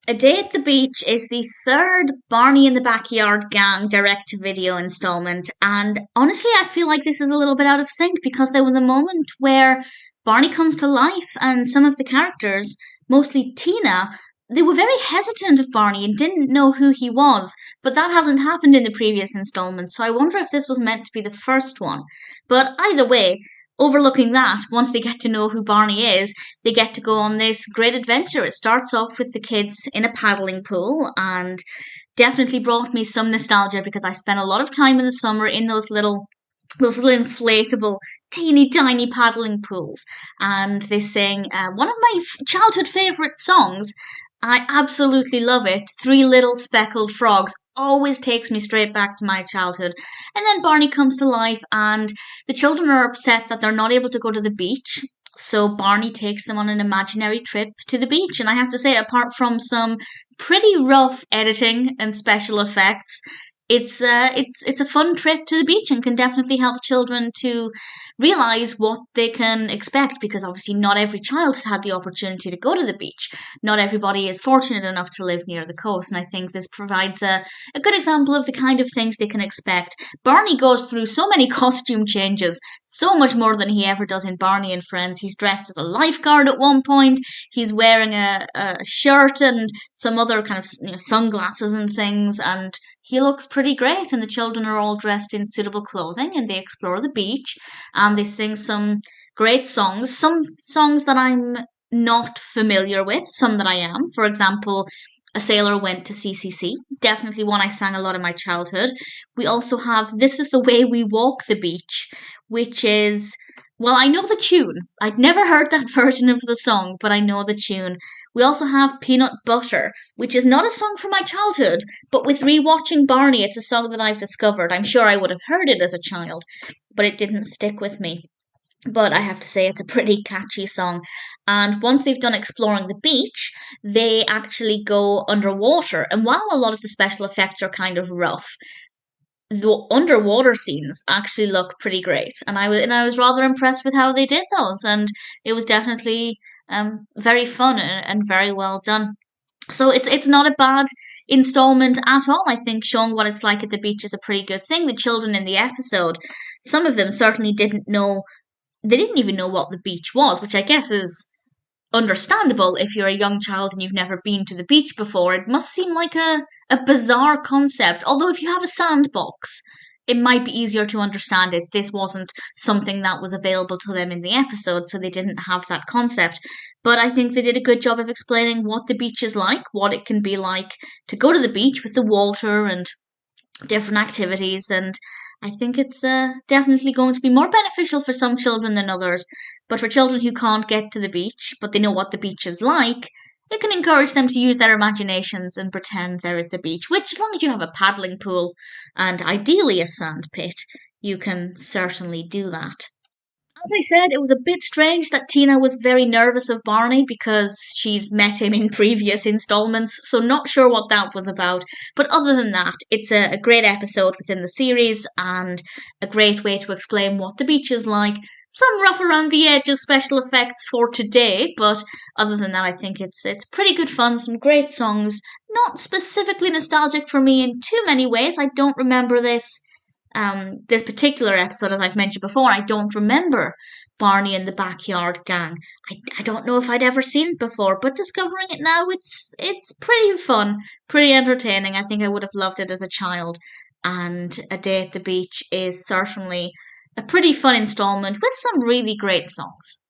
A Day at the Beach is the third Barney in the Backyard Gang direct to video installment, and honestly, I feel like this is a little bit out of sync because there was a moment where Barney comes to life, and some of the characters, mostly Tina, they were very hesitant of Barney and didn't know who he was, but that hasn't happened in the previous installments, so I wonder if this was meant to be the first one. But either way, overlooking that, once they get to know who Barney is, they get to go on this great adventure. It starts off with the kids in a paddling pool and definitely brought me some nostalgia because I spent a lot of time in the summer in those little inflatable, teeny tiny paddling pools. And they sing one of my childhood favourite songs. I absolutely love it. Three Little Speckled Frogs always takes me straight back to my childhood. And then Barney comes to life, and the children are upset that they're not able to go to the beach. So Barney takes them on an imaginary trip to the beach. And I have to say, apart from some pretty rough editing and special effects, it's a fun trip to the beach and can definitely help children to realize what they can expect, because obviously not every child has had the opportunity to go to the beach. Not everybody is fortunate enough to live near the coast, and I think this provides a good example of the kind of things they can expect. Barney goes through so many costume changes, so much more than he ever does in Barney and Friends. He's dressed as a lifeguard at one point, he's wearing a shirt and some other kind of sunglasses and things, and he looks pretty great, and the children are all dressed in suitable clothing and they explore the beach and they sing some great songs. Some songs that I'm not familiar with, some that I am. For example, A Sailor Went to CCC, definitely one I sang a lot in my childhood. We also have This Is the Way We Walk the Beach, which is, well, I know the tune. I'd never heard that version of the song, but I know the tune. We also have Peanut Butter, which is not a song from my childhood, but with rewatching Barney, it's a song that I've discovered. I'm sure I would have heard it as a child, but it didn't stick with me. But I have to say, it's a pretty catchy song. And once they've done exploring the beach, they actually go underwater. And while a lot of the special effects are kind of rough, the underwater scenes actually look pretty great, and I was rather impressed with how they did those, and it was definitely very fun and very well done. So it's not a bad installment at all. I think showing what it's like at the beach is a pretty good thing. The children in the episode, some of them certainly didn't know, they didn't even know what the beach was, which I guess is understandable if you're a young child and you've never been to the beach before. It must seem like a bizarre concept. Although, if you have a sandbox, it might be easier to understand it. This wasn't something that was available to them in the episode, so they didn't have that concept. But I think they did a good job of explaining what the beach is like, what it can be like to go to the beach with the water and different activities, and I think it's definitely going to be more beneficial for some children than others. But for children who can't get to the beach, but they know what the beach is like, it can encourage them to use their imaginations and pretend they're at the beach, which, as long as you have a paddling pool and ideally a sand pit, you can certainly do that. As I said, it was a bit strange that Tina was very nervous of Barney because she's met him in previous installments, so not sure what that was about. But other than that, it's a great episode within the series and a great way to explain what the beach is like. Some rough around the edges special effects for today, but other than that, I think it's pretty good fun. Some great songs, not specifically nostalgic for me in too many ways. I don't remember this particular episode, as I've mentioned before. I don't remember Barney and the Backyard Gang. I don't know if I'd ever seen it before, but discovering it now, it's pretty fun, pretty entertaining. I think I would have loved it as a child, and A Day at the Beach is certainly a pretty fun installment with some really great songs.